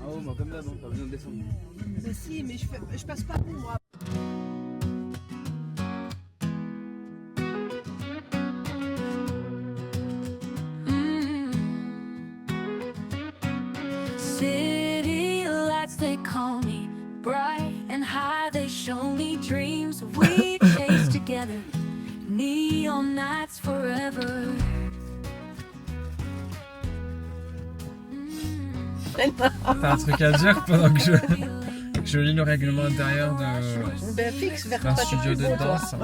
Ah ouais, moi comme d'hab, hein, pas besoin de descendre. Mais si, mais je passe pas pour moi. City lights, they call me bright and high. They show me dreams we chase together. Neon nights forever. T'as un truc à dire pendant que je lis le règlement intérieur Ben fixe vers d'un toi. studio de toi. danse.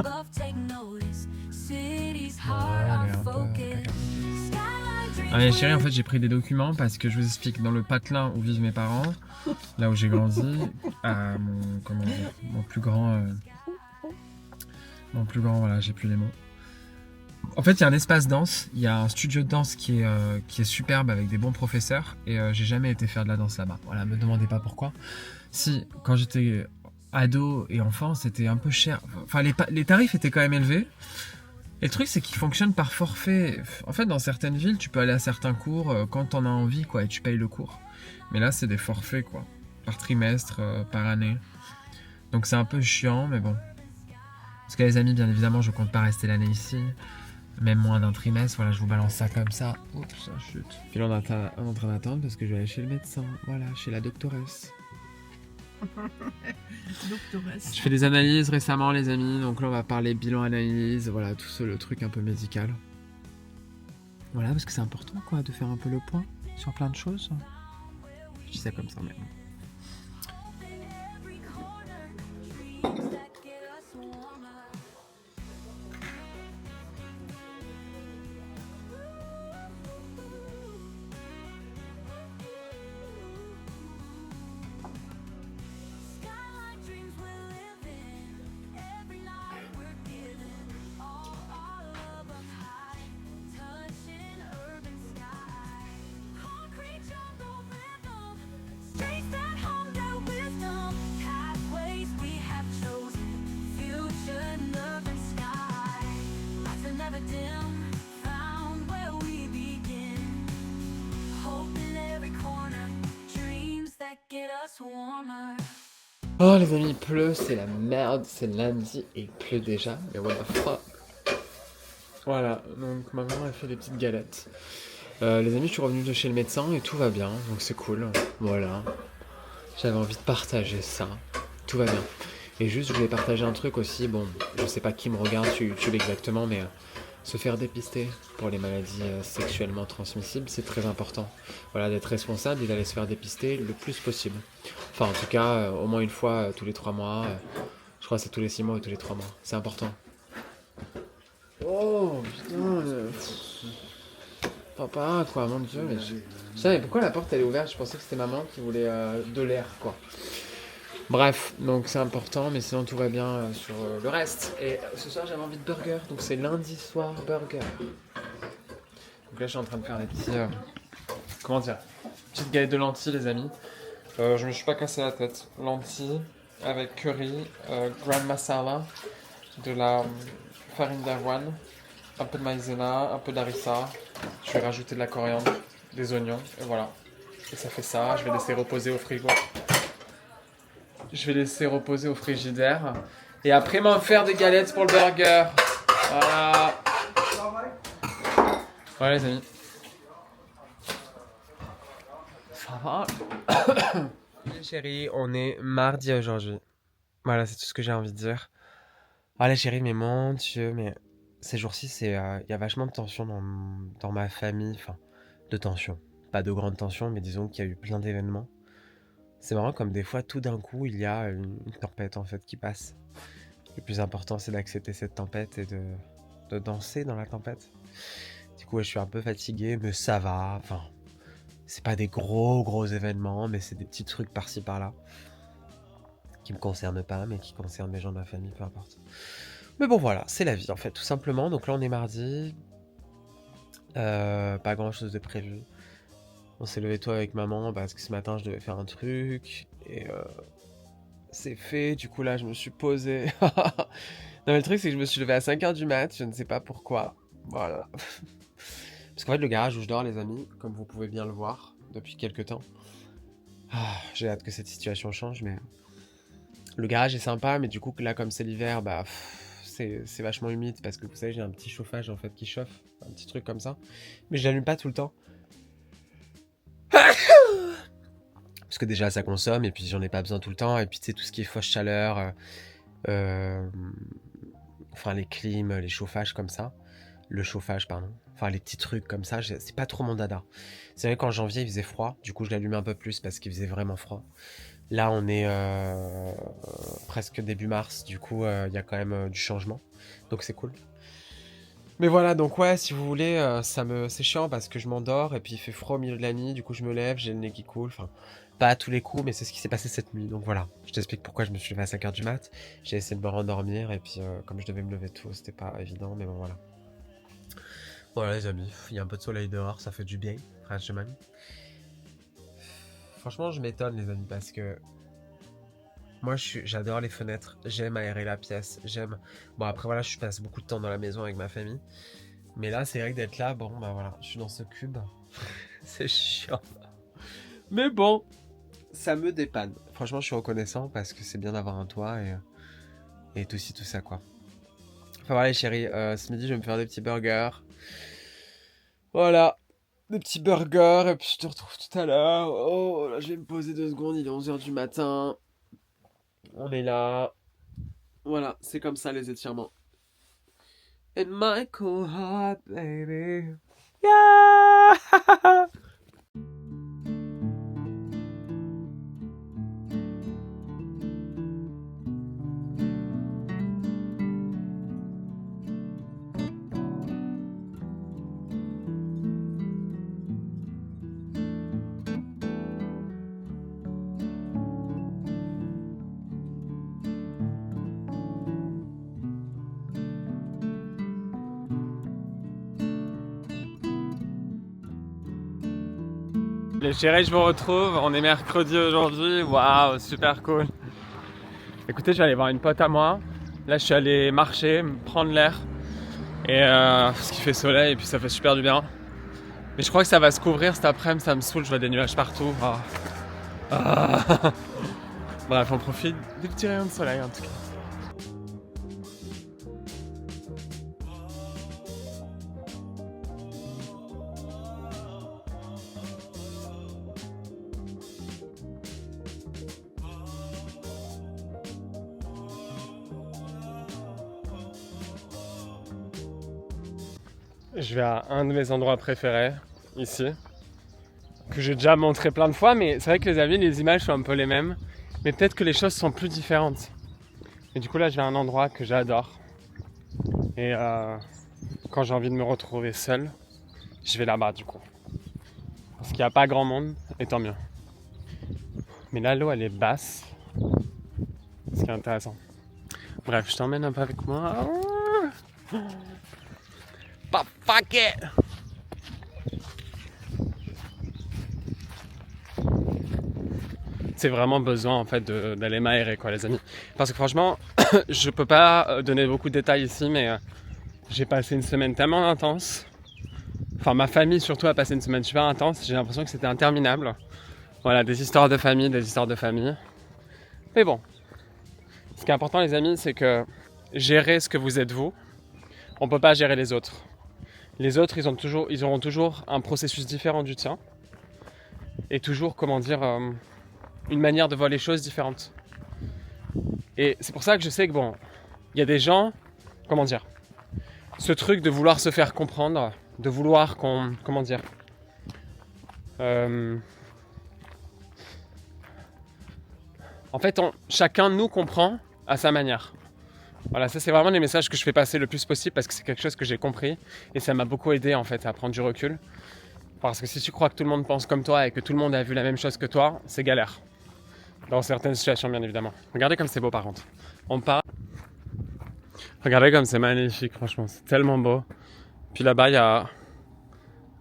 Allez, un peu caca. Allez chérie, en fait j'ai pris des documents parce que je vous explique, dans le patelin où vivent mes parents, là où j'ai grandi, mon plus grand, voilà, j'ai plus les mots. En fait il y a un espace danse, il y a un studio de danse qui est superbe avec des bons professeurs et j'ai jamais été faire de la danse là-bas. Voilà, me demandez pas pourquoi. Si, quand j'étais ado et enfant, c'était un peu cher. Enfin, les tarifs étaient quand même élevés. Et le truc, c'est qu'ils fonctionnent par forfait. En fait, dans certaines villes, tu peux aller à certains cours quand t'en as envie, quoi, et tu payes le cours. Mais là, c'est des forfaits, quoi. Par trimestre, par année. Donc c'est un peu chiant, mais bon. Parce que les amis, bien évidemment, je compte pas rester l'année ici. Même moins d'un trimestre, voilà, je vous balance ça comme ça. Oups, ça chute. Puis là, on est en train d'attendre parce que je vais aller chez le médecin. Voilà, chez la doctoresse. Doctoresse. Je fais des analyses récemment, les amis, donc là on va parler bilan analyse, voilà, tout ça, le truc un peu médical. Voilà, parce que c'est important quoi, de faire un peu le point sur plein de choses. Je dis ça comme ça, mais bon. Oh les amis, il pleut, c'est la merde, c'est lundi et il pleut déjà, mais what the fuck. Voilà, donc ma maman a fait des petites galettes. Les amis, je suis revenu de chez le médecin et tout va bien, donc c'est cool, voilà. J'avais envie de partager ça, tout va bien. Et juste, je voulais partager un truc aussi, bon, je sais pas qui me regarde sur YouTube exactement, mais se faire dépister pour les maladies sexuellement transmissibles, c'est très important. Voilà, d'être responsable et d'aller se faire dépister le plus possible. Enfin, en tout cas, au moins une fois tous les 3 mois. Je crois que c'est tous les 6 mois ou tous les 3 mois. C'est important. Oh, putain. Papa, quoi, mon Dieu. Mais je savais pourquoi la porte elle est ouverte. Je pensais que c'était maman qui voulait de l'air, quoi. Bref, donc c'est important, mais sinon tout va bien sur le reste. Et ce soir j'avais envie de burger, donc c'est lundi soir burger. Donc là je suis en train de faire des petits... comment dire, petites galettes de lentilles les amis. Je me suis pas cassé la tête. Lentilles avec curry, gram masala, de la farine d'avoine, un peu de maïzena, un peu d'harissa. Je vais rajouter de la coriandre, des oignons, et voilà. Et ça fait ça, je vais laisser reposer au frigo. Je vais laisser reposer au frigidaire. Et après m'en faire des galettes pour le burger. Voilà. Voilà les amis. Ça va. Les chéris, on est mardi aujourd'hui. Voilà, c'est tout ce que j'ai envie de dire. Ah les chéris, mais mon Dieu, mais ces jours-ci, il y a vachement de tension dans ma famille. Enfin, de tension. Pas de grande tension, mais disons qu'il y a eu plein d'événements. C'est marrant comme des fois, tout d'un coup, il y a une tempête en fait qui passe. Le plus important, c'est d'accepter cette tempête et de danser dans la tempête. Du coup, ouais, je suis un peu fatigué, mais ça va. Enfin, c'est pas des gros événements, mais c'est des petits trucs par-ci par-là qui me concernent pas, mais qui concernent les gens de ma famille, peu importe. Mais bon, voilà, c'est la vie en fait, tout simplement. Donc là, on est mardi. Pas grand-chose de prévu. On s'est levé tôt avec maman parce que ce matin je devais faire un truc et c'est fait. Du coup là je me suis posé. Non mais le truc c'est que je me suis levé à 5h du mat, je ne sais pas pourquoi. Voilà. Parce qu'en fait le garage où je dors les amis, comme vous pouvez bien le voir depuis quelques temps, J'ai hâte que cette situation change, mais le garage est sympa, mais du coup là comme c'est l'hiver, bah c'est vachement humide parce que vous savez j'ai un petit chauffage en fait qui chauffe, un petit truc comme ça, mais je l'allume pas tout le temps. Parce que déjà ça consomme et puis j'en ai pas besoin tout le temps, et puis tu sais tout ce qui est fausse chaleur, enfin les clims, les chauffages comme ça, le chauffage pardon, enfin les petits trucs comme ça, c'est pas trop mon dada. C'est vrai qu'en janvier il faisait froid, du coup je l'allumais un peu plus parce qu'il faisait vraiment froid. Là on est presque début mars, du coup il y a quand même du changement, donc c'est cool. Mais voilà, donc ouais, si vous voulez, c'est chiant parce que je m'endors et puis il fait froid au milieu de la nuit, du coup je me lève, j'ai le nez qui coule, enfin pas à tous les coups, mais c'est ce qui s'est passé cette nuit, donc voilà. Je t'explique pourquoi je me suis levé à 5h du mat, j'ai essayé de me rendormir et puis comme je devais me lever tôt, c'était pas évident, mais bon voilà. Voilà les amis, il y a un peu de soleil dehors, ça fait du bien, franchement. Franchement je m'étonne les amis parce que moi j'adore les fenêtres, j'aime aérer la pièce, j'aime... Bon après voilà, je passe beaucoup de temps dans la maison avec ma famille. Mais là c'est vrai que d'être là, bon bah voilà, je suis dans ce cube. C'est chiant. Mais bon, ça me dépanne. Franchement je suis reconnaissant parce que c'est bien d'avoir un toit et tout ci tout ça quoi. Enfin voilà les chéris, ce midi je vais me faire des petits burgers. Voilà, des petits burgers et puis je te retrouve tout à l'heure. Oh là je vais me poser 2 secondes, il est 11h du matin. On est là. Voilà, c'est comme ça les étirements. In my cold heart, baby. Yeah! Les chéris, je vous retrouve, on est mercredi aujourd'hui, waouh, super cool. Écoutez, je vais aller voir une pote à moi. Là, je suis allé marcher, prendre l'air, et parce qu'il fait soleil et puis ça fait super du bien. Mais je crois que ça va se couvrir cet après-midi, ça me saoule, je vois des nuages partout. Bref, on profite des petits rayons de soleil en tout cas. Je vais à un de mes endroits préférés, ici, que j'ai déjà montré plein de fois, mais c'est vrai que les amis, les images sont un peu les mêmes, mais peut-être que les choses sont plus différentes. Et du coup là, je vais à un endroit que j'adore. Et quand j'ai envie de me retrouver seul, je vais là-bas du coup. Parce qu'il n'y a pas grand monde, et tant mieux. Mais là, l'eau, elle est basse, ce qui est intéressant. Bref, je t'emmène un peu avec moi. But fuck it! C'est vraiment besoin en fait d'aller m'aérer quoi les amis. Parce que franchement, je peux pas donner beaucoup de détails ici, mais j'ai passé une semaine tellement intense. Enfin ma famille surtout a passé une semaine super intense, j'ai l'impression que c'était interminable. Voilà, des histoires de famille, des histoires de famille. Mais bon, ce qui est important les amis, c'est que gérer ce que vous êtes vous, on peut pas gérer les autres. Les autres, ils auront toujours un processus différent du tien. Et toujours, comment dire, une manière de voir les choses différentes. Et c'est pour ça que je sais que bon, il y a des gens, comment dire, ce truc de vouloir se faire comprendre, de vouloir qu'on, comment dire, en fait, chacun nous comprend à sa manière. Voilà, ça c'est vraiment les messages que je fais passer le plus possible parce que c'est quelque chose que j'ai compris et ça m'a beaucoup aidé en fait à prendre du recul. Parce que si tu crois que tout le monde pense comme toi et que tout le monde a vu la même chose que toi, c'est galère. Dans certaines situations bien évidemment. Regardez comme c'est beau par contre. On part. Regardez comme c'est magnifique franchement, c'est tellement beau. Puis là-bas il y a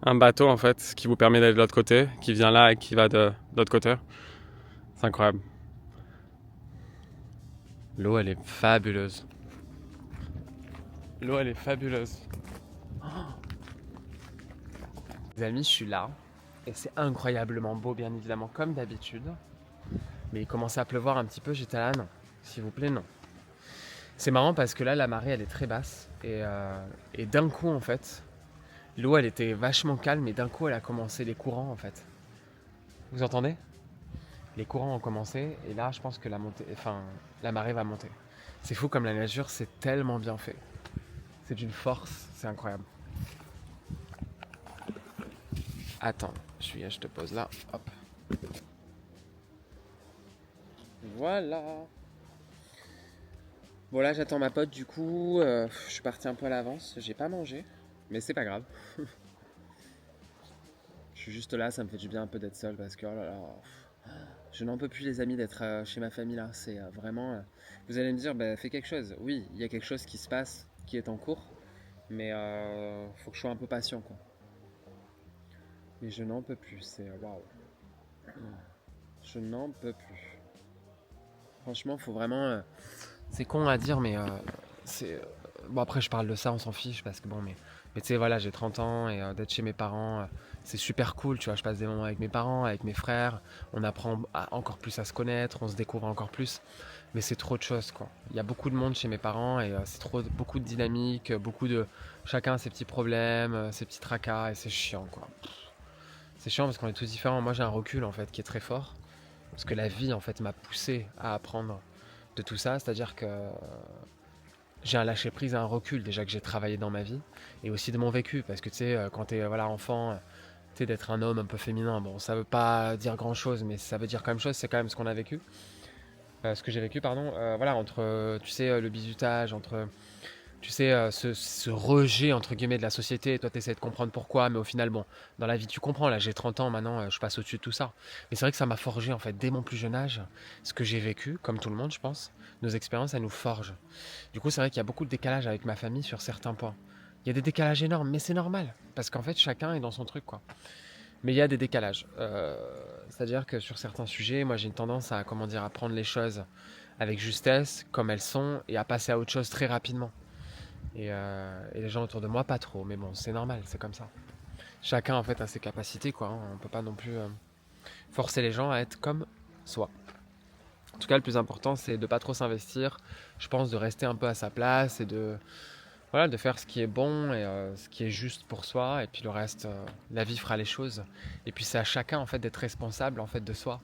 un bateau en fait qui vous permet d'aller de l'autre côté, qui vient là et qui va de l'autre côté. C'est incroyable. L'eau elle est fabuleuse. L'eau elle est fabuleuse. Oh. Les amis, je suis là Et c'est incroyablement beau, bien évidemment, comme d'habitude. Mais il commençait à pleuvoir un petit peu, j'étais là, non, s'il vous plaît, non. C'est marrant parce que là, la marée, elle est très basse. Et d'un coup, en fait, l'eau, elle était vachement calme. Et d'un coup, elle a commencé les courants, en fait. Vous entendez? Les courants ont commencé. Et là, je pense que la marée va monter. C'est fou comme la nature, c'est tellement bien fait. C'est d'une force, c'est incroyable. Attends, je te pose là, hop. Voilà. Bon là j'attends ma pote du coup, je suis parti un peu à l'avance, j'ai pas mangé, mais c'est pas grave. Je suis juste là, ça me fait du bien un peu d'être seul parce que oh là là, je n'en peux plus les amis d'être chez ma famille là, c'est vraiment... vous allez me dire, bah, fais quelque chose. Oui, il y a quelque chose qui se passe, qui est en cours, mais faut que je sois un peu patient quoi. Mais je n'en peux plus, c'est waouh. Je n'en peux plus. Franchement, faut vraiment... c'est con à dire, mais c'est... bon, après, je parle de ça, on s'en fiche, parce que bon, mais tu sais, voilà, j'ai 30 ans, et d'être chez mes parents, c'est super cool, tu vois, je passe des moments avec mes parents, avec mes frères, on apprend encore plus à se connaître, on se découvre encore plus, mais c'est trop de choses, quoi. Il y a beaucoup de monde chez mes parents, et c'est beaucoup de dynamique, chacun a ses petits problèmes, ses petits tracas, et c'est chiant, quoi. C'est chiant parce qu'on est tous différents. Moi, j'ai un recul, en fait, qui est très fort, parce que la vie, en fait, m'a poussé à apprendre de tout ça, c'est-à-dire que j'ai un lâcher-prise et un recul déjà que j'ai travaillé dans ma vie, et aussi de mon vécu, parce que tu sais, quand t'es enfant, tu sais, d'être un homme un peu féminin, bon, ça veut pas dire grand-chose, mais ça veut dire quand même chose, c'est quand même ce qu'on a vécu, ce que j'ai vécu, pardon, voilà, entre, tu sais, le bizutage, entre... tu sais, ce rejet entre guillemets de la société, et toi tu essaies de comprendre pourquoi, mais au final, bon, dans la vie tu comprends, là j'ai 30 ans maintenant, je passe au-dessus de tout ça. Mais c'est vrai que ça m'a forgé en fait, dès mon plus jeune âge, ce que j'ai vécu, comme tout le monde je pense, nos expériences elles nous forgent. Du coup c'est vrai qu'il y a beaucoup de décalage avec ma famille sur certains points. Il y a des décalages énormes, mais c'est normal, parce qu'en fait chacun est dans son truc quoi. Mais il y a des décalages, c'est-à-dire que sur certains sujets, moi j'ai une tendance à, comment dire, à prendre les choses avec justesse, comme elles sont, et à passer à autre chose très rapidement. Et les gens autour de moi, pas trop. Mais bon, c'est normal, c'est comme ça. Chacun, en fait, a ses capacités, quoi. On peut pas non plus forcer les gens à être comme soi. En tout cas, le plus important, c'est de pas trop s'investir. Je pense de rester un peu à sa place et voilà, de faire ce qui est bon et ce qui est juste pour soi. Et puis le reste, la vie fera les choses. Et puis c'est à chacun, en fait, d'être responsable, en fait, de soi.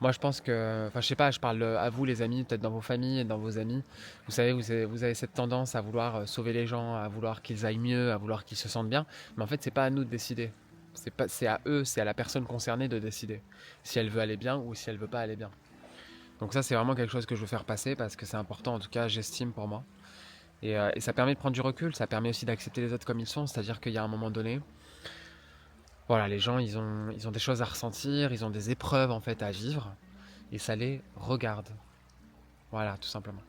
Moi, je pense que, enfin, je sais pas, je parle à vous, les amis, peut-être dans vos familles et dans vos amis. Vous savez, vous avez cette tendance à vouloir sauver les gens, à vouloir qu'ils aillent mieux, à vouloir qu'ils se sentent bien. Mais en fait, c'est pas à nous de décider. C'est à eux, c'est à la personne concernée de décider si elle veut aller bien ou si elle veut pas aller bien. Donc ça, c'est vraiment quelque chose que je veux faire passer parce que c'est important, en tout cas, j'estime pour moi. Et ça permet de prendre du recul, ça permet aussi d'accepter les autres comme ils sont, c'est-à-dire qu'il y a un moment donné, voilà, les gens, ils ont des choses à ressentir, ils ont des épreuves en fait à vivre, et ça les regarde. Voilà, tout simplement.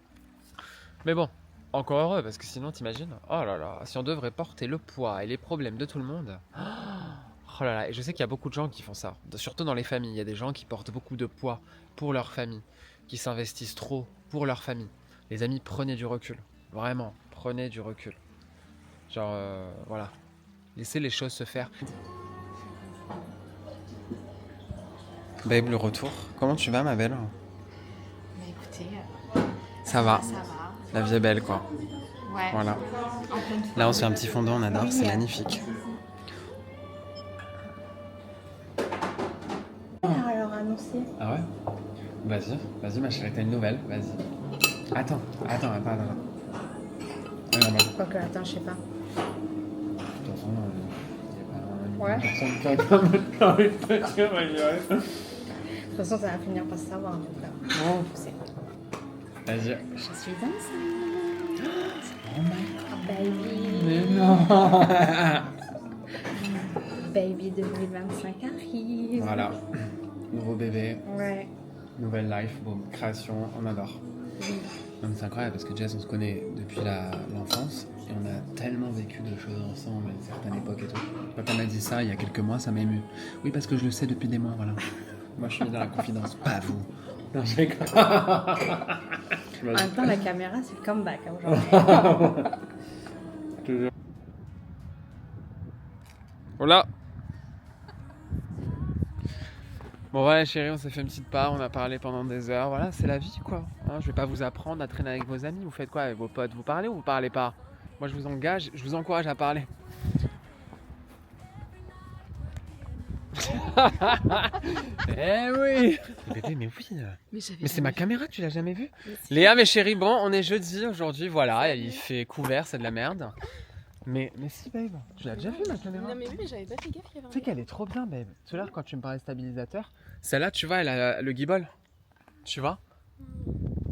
Mais bon, encore heureux, parce que sinon, t'imagines, oh là là, si on devrait porter le poids et les problèmes de tout le monde, oh là là, et je sais qu'il y a beaucoup de gens qui font ça, surtout dans les familles, il y a des gens qui portent beaucoup de poids pour leur famille, qui s'investissent trop pour leur famille. Les amis, prenez du recul, vraiment, prenez du recul. Genre, voilà, laissez les choses se faire. Babe, le retour. Comment tu vas, ma belle? Bah écoutez, Ça va. ça va. La vie est belle, quoi. Ouais. Voilà. En pleine forme. Là, on se fait un petit fondant, on adore, c'est magnifique. Alors annoncé. Ah ouais? Vas-y, ma chérie, t'as une nouvelle, vas-y. Attends. Regarde, Quoique, attends, je sais pas. de toute façon, Ouais. personne qui a quand même envie de te dire, ma chérie. De toute façon, ça va finir par se savoir en tout cas. Bon. Je sais. Vas-y. Je suis enceinte. Oh, baby. Mais non. Baby 2025 arrive. Voilà. Nouveau bébé, Ouais. nouvelle life, boum, création, on adore. Oui. Non, mais c'est incroyable parce que Jess, on se connaît depuis l'enfance et on a tellement vécu de choses ensemble à une certaine époque et tout. Quand elle m'a dit ça il y a quelques mois, ça m'a ému. Oui, parce que je le sais depuis des mois, voilà. Moi, je suis dans la confidence, pas vous. Non, je rigole. En même temps, la caméra, c'est le comeback hein, aujourd'hui. Toujours. Voilà. Bon voilà chérie, on s'est fait une petite part, on a parlé pendant des heures, voilà c'est la vie quoi. Hein, je vais pas vous apprendre à traîner avec vos amis, vous faites quoi avec vos potes? Vous parlez ou vous parlez pas? Moi je vous encourage à parler. Eh oui. Bébé mais oui. Mais c'est ma caméra, tu l'as jamais vue? Léa mes chéris, bon on est jeudi aujourd'hui, voilà, il fait couvert, c'est de la merde. Mais si babe, tu l'as déjà vu ma caméra? Non mais oui, mais j'avais pas fait gaffe qu'il y avait un Tu sais qu'elle est trop bien babe. Tout à l'heure quand tu me parlais de stabilisateur, celle-là tu vois elle a le gimbal. Tu vois?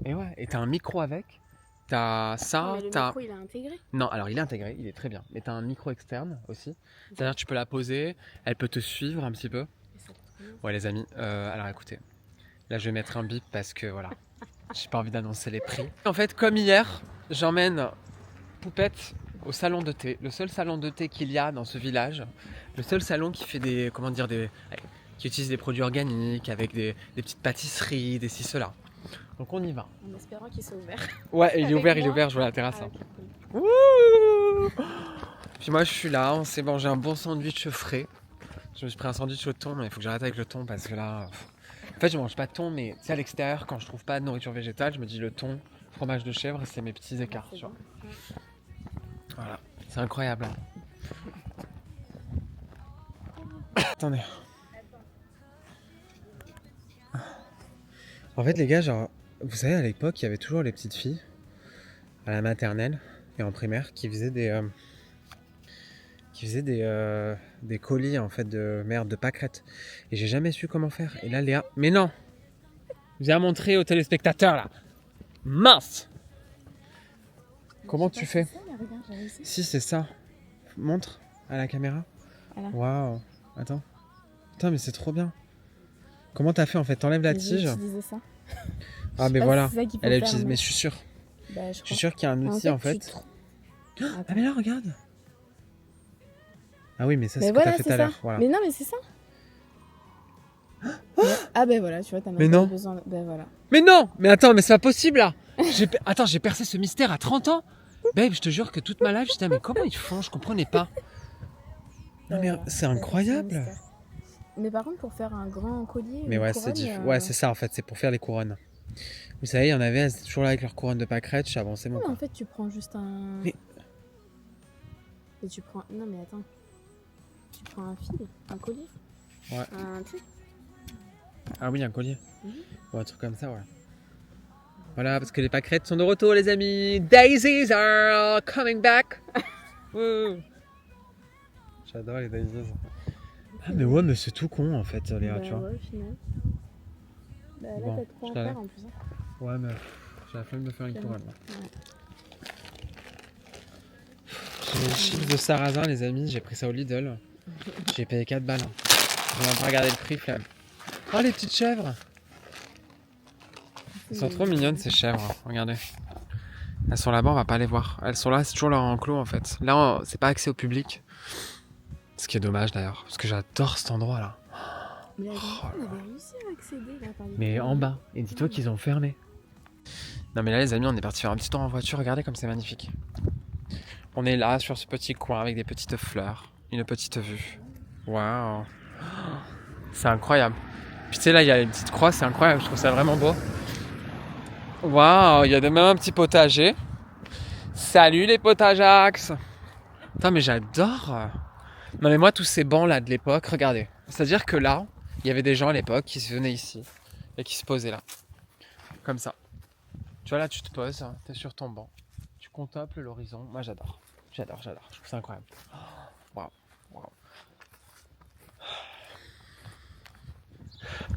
Et ouais, et t'as un micro avec. T'as ça, mais le t'as... micro il est intégré. Non, alors il est intégré, il est très bien. Mais t'as un micro externe aussi. C'est-à-dire tu peux la poser, elle peut te suivre un petit peu. Ouais les amis, alors écoutez. Là je vais mettre un bip parce que voilà. J'ai pas envie d'annoncer les prix. En fait comme hier, j'emmène Poupette au salon de thé. Le seul salon de thé qu'il y a dans ce village. Le seul salon qui fait des... Comment dire qui utilise des produits organiques avec des petites pâtisseries, des ci, cela. Donc on y va. En espérant qu'il soit ouvert. Ouais, il est Avec ouvert, moi. je vois la terrasse. Hein. Ah, Wouh. Puis moi je suis là, on s'est mangé un bon sandwich frais. Je me suis pris un sandwich au thon, mais il faut que j'arrête avec le thon parce que là... En fait je mange pas de thon, mais tu sais à l'extérieur quand je trouve pas de nourriture végétale, je me dis le thon, fromage de chèvre, c'est mes petits écarts. Tu vois. Voilà, c'est incroyable. Attendez. En fait les gars, genre, vous savez à l'époque il y avait toujours les petites filles à la maternelle et en primaire qui faisaient des colis en fait de merde, de pâquerettes. Et j'ai jamais su comment faire. Et là Léa, mais non, viens montrer aux téléspectateurs là. Mince. Comment tu fais? Si c'est ça. Montre à la caméra. Voilà. Waouh. Attends. Putain mais c'est trop bien. Comment t'as fait en fait? T'enlèves la tige. Ça. Ah mais voilà. C'est ça qu'il faut Elle faire, utilise. mais- Mais je suis sûr. Bah, Je suis sûr qu'il y a un outil en fait. Ah mais là regarde. Ah oui mais ça c'est ce que t'as fait tout à l'heure. Voilà. Mais non, mais c'est ça. Ah ben voilà, tu vois, t'as Mais même non. pas besoin. Ben voilà. Mais non. Mais attends mais c'est pas possible là. Attends j'ai percé ce mystère à 30 ans. Babe je te jure que toute ma life j'étais mais comment ils font? Je comprenais pas. Non mais Voilà. c'est incroyable. C'est un mystère. Mais par contre, pour faire un grand collier. Mais une ouais, couronne, ouais, c'est ça en fait, c'est pour faire les couronnes. Vous savez, il y en avait, elles étaient toujours là avec leur couronne de pâquerettes, je suis avancé bon. Non, mais Quoi. en fait, tu prends juste un. Mais- Et tu prends. Non, mais attends. Tu prends un fil, un collier. Ouais. Un truc. Ah oui, un collier. Mhm. Ou un truc comme ça, ouais. Voilà, parce que les pâquerettes sont de retour, les amis. Daisies are coming back. Wouh. J'adore les daisies. Ah mais ouais, mais c'est tout con en fait, Léa, Bah, tu vois. ouais, au final. Bah, là, Bon, t'as trop je à t'en faire laisse. en plus. Hein. Ouais, mais j'ai la flemme de faire une couronne. là. Ouais. J'ai les chips de sarrasin, les amis, j'ai pris ça au Lidl. J'ai payé 4 balles. J'ai même pas regardé le prix, flemme. Oh, les petites chèvres! Elles sont trop mignonnes ces chèvres, regardez. Elles sont là-bas, on va pas les voir. Elles sont là, c'est toujours leur enclos en fait. Là, c'est pas accès au public. Ce qui est dommage d'ailleurs, parce que j'adore cet endroit là. Mais la dernière fois, on avait réussi à accéder là par les Mais couronnes. en bas, et dis-toi qu'ils ont fermé. Non mais là les amis, on est parti faire un petit tour en voiture, regardez comme c'est magnifique. On est là sur ce petit coin avec des petites fleurs, une petite vue. Waouh! C'est incroyable. Puis tu sais là, il y a une petite croix, c'est incroyable, je trouve ça vraiment beau. Waouh, il y a même un petit potager. Salut les potageax! Putain mais j'adore! Non mais moi tous ces bancs là de l'époque, regardez. C'est-à-dire que là, il y avait des gens à l'époque qui se venaient ici et qui se posaient là. Comme ça. Tu vois là tu te poses, t'es sur ton banc. Tu contemples l'horizon. Moi j'adore. J'adore. Je trouve ça incroyable. Waouh.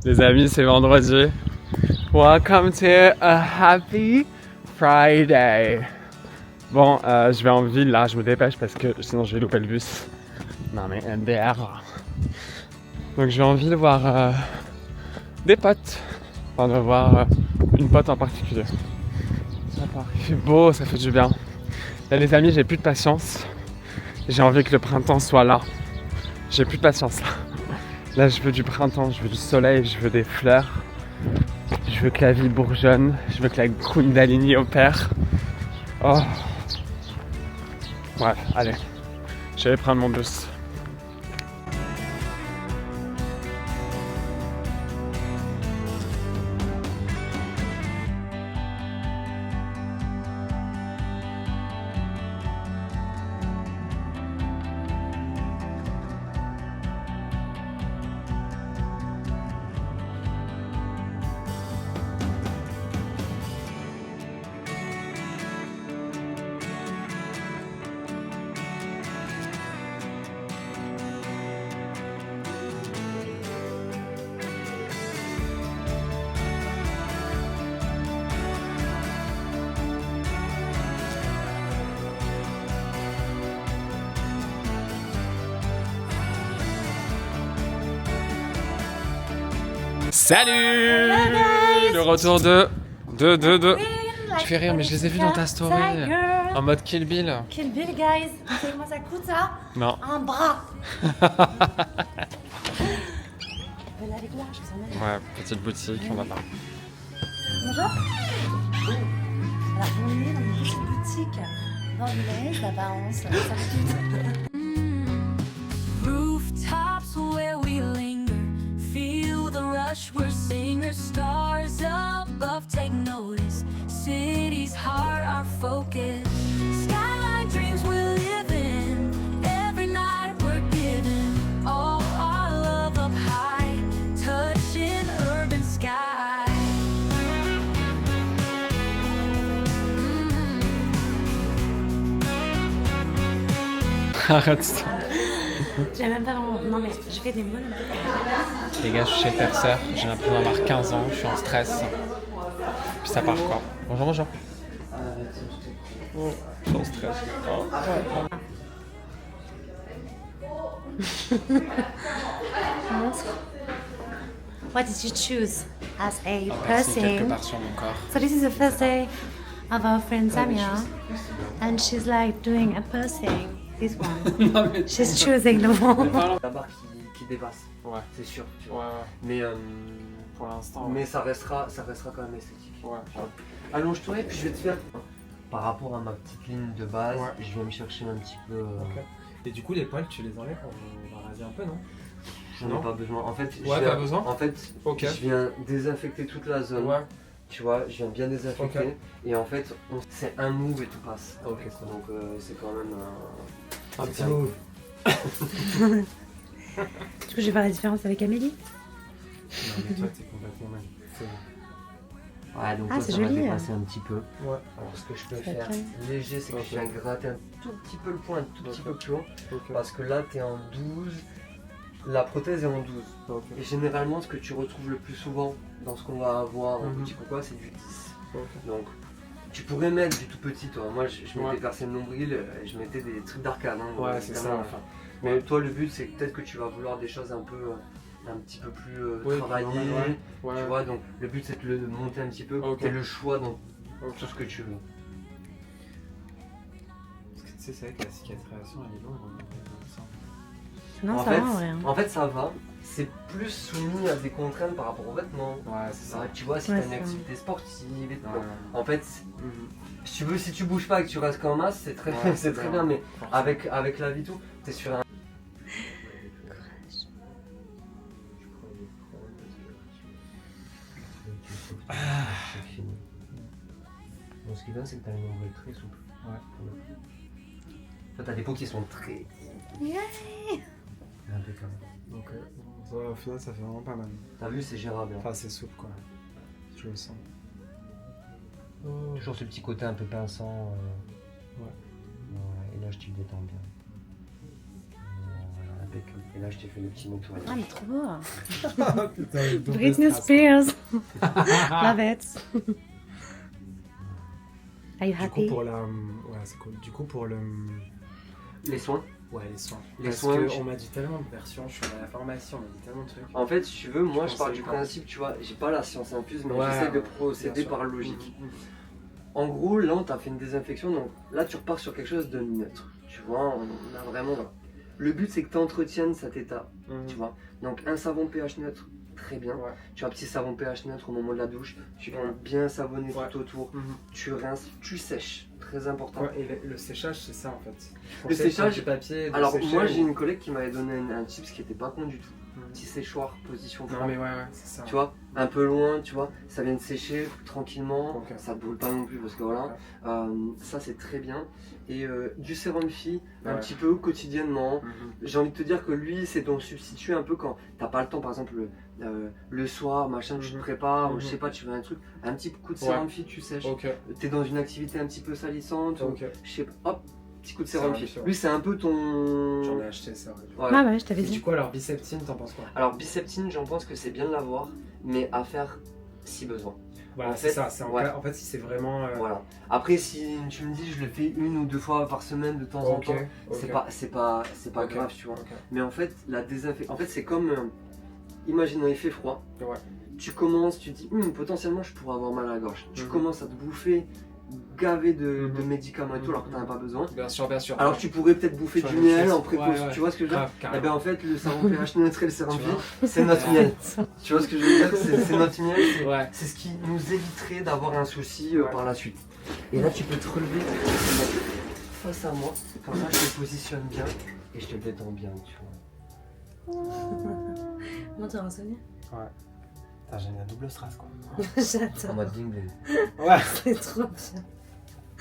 Les amis, c'est vendredi. Welcome to a happy Friday. Bon, je vais en ville là, je me dépêche parce que sinon je vais louper le bus. Non mais MDR. Donc je vais en ville voir des potes. Enfin, de voir une pote en particulier. Il fait beau, ça fait du bien. Là les amis, j'ai plus de patience. J'ai envie que le printemps soit là. J'ai plus de patience là. Là je veux du printemps, je veux du soleil, je veux des fleurs. Je veux que la vie bourgeonne. Je veux que la Kundalini opère. Oh. Bref, allez. Je vais prendre mon bus. Salut. Le retour de... Je fais rire, mais je les ai vus dans ta story. En mode Kill Bill. Kill Bill, guys. Vous savez comment ça coûte, ça? Non. Un bras. Là, avec moi, je vous emmène. Ouais, petite boutique, on va pas. Bonjour. Alors, on est dans une petite boutique bordelaise, d'apparence sympathique. Rooftops where we linger, feel the rush, we're singers, stars above, take notice, city's heart, our focus, skyline dreams we live in, every night we're giving, all our love up high, touching urban sky. Arrête ça. J'ai même pas vraiment... Non, mais je fais des mots. Les gars, je suis chez Tercer, j'ai l'impression d'avoir 15 ans, je suis en stress. Puis ça part quoi. Bonjour, bonjour. Oh, je suis en stress. Montre. What did you choose as a C'est quelque piercing? part sur mon corps. So this is the first day of our friend Samia, and she's like doing a piercing. This one. She's choosing the one. La barre qui dépasse, Ouais. c'est sûr. Tu Ouais, vois. ouais. Mais, Pour l'instant. mais ça restera quand même esthétique. Ouais. Allonge-toi et puis je vais te faire. Par rapport à ma petite ligne de base, Ouais. je vais me chercher un petit peu. Ok. Et du coup, les poils, tu les enlèves, on va raser un peu, non? J'en Non. ai pas besoin. En fait, Ouais, pas besoin. En fait, Ok. je viens désinfecter toute la zone. Ouais. Tu vois, je viens bien désinfecter. Ok. Et en fait, c'est un move et tout passe. Ok, cool. Donc c'est quand même Un c'est petit un- move. Du coup, je vais voir la différence avec Amélie. Non, mais toi, t'es complètement mal. C'est bon. Ouais, donc Ah, toi, c'est ça va joli, dépasser un petit peu. Ouais. Alors ce que je peux Ça faire traîne. léger, c'est que Ok. je viens gratter un tout petit peu le point, un tout petit Ok. peu plus haut. Ok. Parce que là, tu es en 12. La prothèse est en 12. Ok. Et généralement, ce que tu retrouves le plus souvent dans ce qu'on va avoir en Mhm. petit quoi, c'est du 10. Ok. Donc, tu pourrais mettre du tout petit, toi. Moi, je Ouais. m'étais percé le nombril et je mettais des trucs d'arcade. Hein, Ouais, c'est ça, évidemment. enfin. Mais toi, le but, c'est peut-être que tu vas vouloir des choses un peu, un petit peu plus Oui, travaillées. plus normal, ouais. Tu vois, donc le but, c'est de le monter un petit peu. Ok. C'est le choix dans Ok. tout ce que tu veux. Parce que tu sais, c'est vrai que la cicatrisation, elle est longue. Non, en ça fait, va, ouais. en fait, ça va. C'est plus soumis à des contraintes par rapport aux vêtements. Ouais, c'est ça. Ah, tu vois, si Ouais, t'as une c'est ça. activité sportive et tout. Ouais. En fait, si tu veux, si tu bouges pas et que tu restes qu'en masse, c'est très, Ouais, c'est très bien. Mais Forcément. avec la vie, tout, t'es sur un. C'est fini. Bon, ce qui est bien, c'est que t'as une nombril très souple. Ouais. Toi, t'as des peaux qui sont très. Impeccable. Donc, ça, au final, ça fait vraiment pas mal. T'as vu, c'est gérable. Hein. Enfin, c'est souple, quoi. Je le sens. Toujours ce petit côté un peu pinçant. Ouais. Voilà, et là, je te le détends bien. Voilà, impeccable. Et là, je t'ai fait le petit nettoyage. Ah, mais trop beau. Putain, Britney Spears. Love it. Are you Du coup, happy? pour la. Ouais, c'est cool. Du coup, pour le. Les soins. Ouais, les soins. Les Parce soins, qu'on m'a dit tellement de versions, je suis allé à la pharmacie, on m'a dit tellement de trucs. En fait, si tu veux, moi, je pars conseille du pas. principe, tu vois, j'ai pas la science infuse, mais Ouais, j'essaie de bien procéder sûr. par logique. Mhm. En gros, là, on t'a fait une désinfection, donc là, tu repars sur quelque chose de neutre. Tu vois, on a vraiment. Voilà. Le but, c'est que tu entretiennes cet état, Mhm. tu vois. Donc, un savon pH neutre, très bien. Ouais. Tu as un petit savon pH neutre au moment de la douche. Tu viens Ouais. bien savonner Ouais. tout autour. Mhm. Tu rinces, tu sèches. Très important. Ouais, et le séchage, c'est ça en fait. Le séchage- du papier. de Alors, sécher moi, ou- j'ai une collègue qui m'avait donné un tips qui était pas con du tout. Mhm. Petit séchoir, position Non, froide. mais ouais, c'est ça. Tu vois, un peu loin, tu vois, ça vient de sécher tranquillement, Ok. ça brûle pas non plus parce que voilà, ça c'est très bien. Et du sérum fille, un Ouais. petit peu quotidiennement. Mhm. J'ai envie de te dire que lui, c'est ton substitut un peu quand t'as pas le temps, par exemple le soir, machin, tu te Mhm. prépares, ou je Mhm. sais pas, tu veux un truc, un petit coup de Ouais. sérum fille, tu sèches. Ok. T'es dans une activité un petit peu salissante, ou, Ok. je sais pas, hop, petit coup de sérum Sérum fille. fille, ouais. Lui, c'est un peu ton. J'en ai acheté ça. Ouais. Voilà. Ah, bah, je t'avais Et dit. du coup, alors, biceptine, t'en penses quoi? Alors, biceptine, j'en pense que c'est bien de l'avoir, mais à faire si besoin. Voilà, En c'est fait, ça. C'est ouais. en fait, si c'est vraiment. Voilà. Après, si tu me dis je le fais 1 ou 2 fois par semaine de temps en Ok. temps, ok. c'est pas Ok. grave, tu vois. Ok. Mais en fait, la désinfection, en fait, c'est comme, imaginons il fait froid. Ouais. tu commences, tu te dis potentiellement je pourrais avoir mal à la gorge. Tu Mhm. commences à te bouffer, gaver de médicaments et tout alors que t'en as pas besoin. Bien sûr, bien sûr. Alors que tu pourrais peut-être bouffer Sur du le miel stress. en précaution, Ouais, ouais. tu vois ce que je veux dire? Grave, Et carrément. ben en fait le savon pH neutre et le sérum Tu vie, vois c'est notre miel. Tu vois ce que je veux dire? C'est notre miel, Ouais. c'est ce qui nous éviterait d'avoir un souci Ouais. par la suite. Et là tu peux te relever face à moi, comme ça je te positionne bien et je te détends bien, tu vois. Comment tu as un souvenir? Putain, j'ai un double strass quoi. En J'adore. mode bling bling. Ouais. C'est trop bien.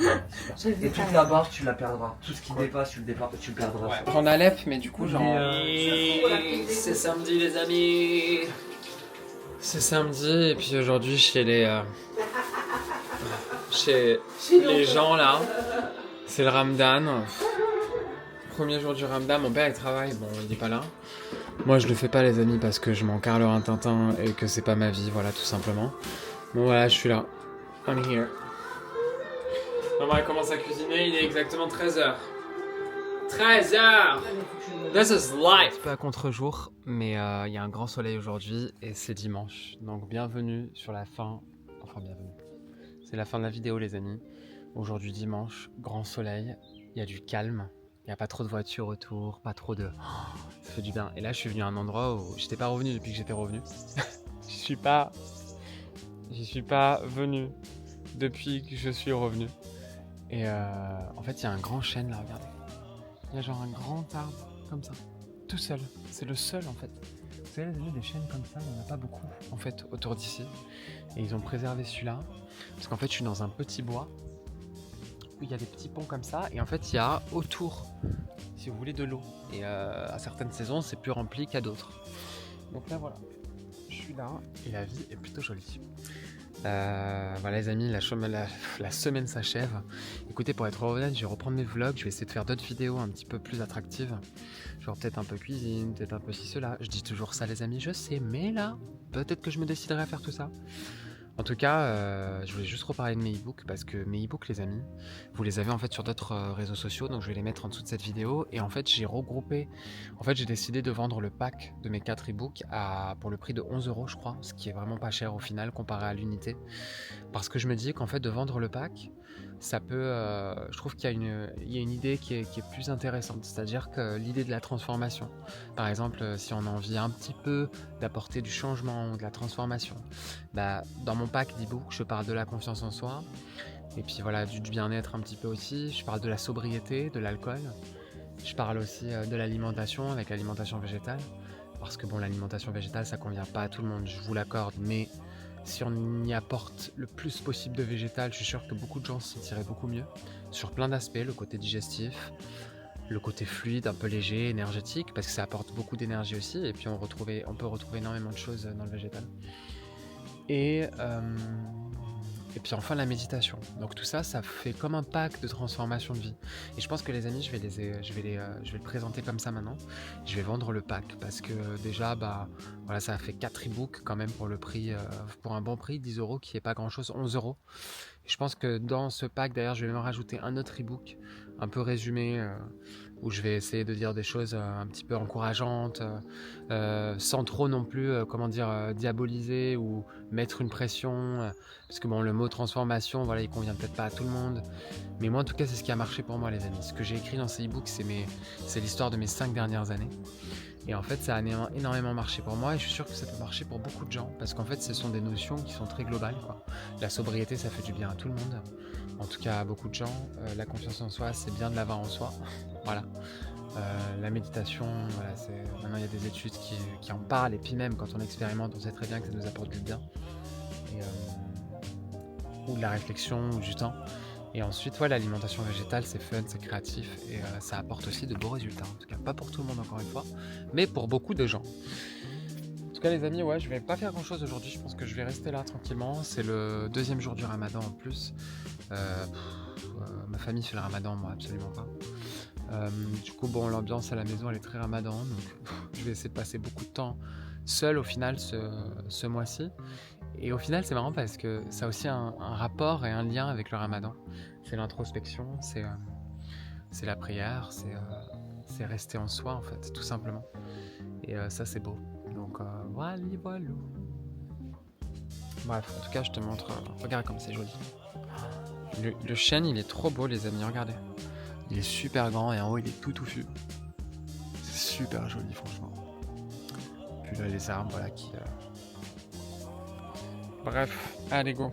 Ouais, super. Je vais Et toute faire- la barre tu la perdras. Tout ce qui dépasse tu le perdras. Ouais. Prendre Alep, mais du coup, genre. C'est samedi, les amis. C'est samedi, et puis aujourd'hui, chez les. Chez les gens là, c'est le Ramadan. Premier jour du Ramadan, mon père il travaille, bon, il est pas là. Moi, je le fais pas, les amis, parce que je m'en carle un tintin et que c'est pas ma vie, voilà, tout simplement. Bon, voilà, je suis là. I'm here. Maman, elle commence à cuisiner, il est exactement 13h. 13h! This is life! Un peu à contre-jour, mais il y a un grand soleil aujourd'hui et c'est dimanche. Donc bienvenue sur la fin. Enfin, bienvenue. C'est la fin de la vidéo, les amis. Aujourd'hui, dimanche, grand soleil, il y a du calme. Il n'y a pas trop de voitures autour, pas trop de. Oh, ça fait du bien. Et là, je suis venu à un endroit où j'étais pas revenu depuis que j'étais revenu. J'y suis pas venu depuis que je suis revenu. Et en fait, il y a un grand chêne là, regardez. Il y a genre un grand arbre comme ça, tout seul. C'est le seul en fait. Vous savez, les amis, des chênes comme ça, il n'y en a pas beaucoup en fait autour d'ici. Et ils ont préservé celui-là. Parce qu'en fait, je suis dans un petit bois où il y a des petits ponts comme ça. Et en fait, il y a autour, si vous voulez, de l'eau. Et à certaines saisons, c'est plus rempli qu'à d'autres. Donc là, voilà. Je suis là et la vie est plutôt jolie. Voilà les amis, la semaine s'achève. Écoutez, pour être honnête, je vais reprendre mes vlogs, je vais essayer de faire d'autres vidéos un petit peu plus attractives. Genre peut-être un peu cuisine, peut-être un peu ci, cela. Je dis toujours ça les amis, je sais, mais là, peut-être que je me déciderai à faire tout ça. En tout cas, je voulais juste reparler de mes e-books parce que mes e-books, les amis, vous les avez en fait sur d'autres réseaux sociaux, donc je vais les mettre en dessous de cette vidéo. Et en fait, j'ai regroupé, j'ai décidé de vendre le pack de mes 4 e-books pour le prix de 11 €, je crois, ce qui est vraiment pas cher au final comparé à l'unité. Parce que je me dis qu'en fait, de vendre le pack, ça peut. Je trouve qu'il y a une idée qui est plus intéressante, c'est-à-dire que l'idée de la transformation. Par exemple, si on a envie un petit peu d'apporter du changement ou de la transformation, dans mon pack d'e-book, je parle de la confiance en soi, et puis voilà, du bien-être un petit peu aussi. Je parle de la sobriété, de l'alcool. Je parle aussi de l'alimentation avec l'alimentation végétale, parce que bon, l'alimentation végétale, ça convient pas à tout le monde, je vous l'accorde, mais si on y apporte le plus possible de végétal, je suis sûr que beaucoup de gens s'y sentiraient beaucoup mieux. Sur plein d'aspects, le côté digestif, le côté fluide, un peu léger, énergétique, parce que ça apporte beaucoup d'énergie aussi, et puis on peut retrouver énormément de choses dans le végétal. Et puis enfin la méditation. Donc tout ça, ça fait comme un pack de transformation de vie. Et je pense que les amis, je vais le présenter comme ça maintenant. Je vais vendre le pack parce que déjà, voilà, ça a fait 4 e-books quand même pour le prix, pour un bon prix, 10 €, qui est pas grand chose, 11 €. Et je pense que dans ce pack, d'ailleurs, je vais même rajouter un autre e-book, un peu résumé, où je vais essayer de dire des choses un petit peu encourageantes, sans trop non plus, diaboliser ou mettre une pression, parce que bon, le mot transformation, voilà, il convient peut-être pas à tout le monde, mais moi en tout cas, c'est ce qui a marché pour moi, les amis. Ce que j'ai écrit dans ces e-books, c'est l'histoire de mes 5 dernières années. Et en fait, ça a énormément marché pour moi et je suis sûr que ça peut marcher pour beaucoup de gens parce qu'en fait, ce sont des notions qui sont très globales, quoi. La sobriété, ça fait du bien à tout le monde, en tout cas à beaucoup de gens. La confiance en soi, c'est bien de l'avoir en soi. Voilà. La méditation, voilà, maintenant il y a des études qui en parlent et puis même quand on expérimente, on sait très bien que ça nous apporte du bien. Ou de la réflexion ou du temps. Et ensuite, l'alimentation végétale, c'est fun, c'est créatif et ça apporte aussi de beaux résultats. En tout cas, pas pour tout le monde encore une fois, mais pour beaucoup de gens. En tout cas, les amis, je vais pas faire grand chose aujourd'hui. Je pense que je vais rester là tranquillement. C'est le 2e jour du Ramadan en plus. Ma famille fait le Ramadan, moi absolument pas. Du coup, bon, l'ambiance à la maison, elle est très Ramadan, donc je vais essayer de passer beaucoup de temps seul au final ce mois-ci. Et au final, c'est marrant parce que ça a aussi un rapport et un lien avec le Ramadan. C'est l'introspection, c'est la prière, c'est rester en soi en fait, tout simplement. Et ça, c'est beau. Donc voilà. Bref, en tout cas, je te montre. Regarde comme c'est joli. Le chêne, il est trop beau, les amis. Regardez. Il est super grand et en haut, il est tout touffu. C'est super joli, franchement. Puis là, les arbres, voilà, qui... Bref, allez, go.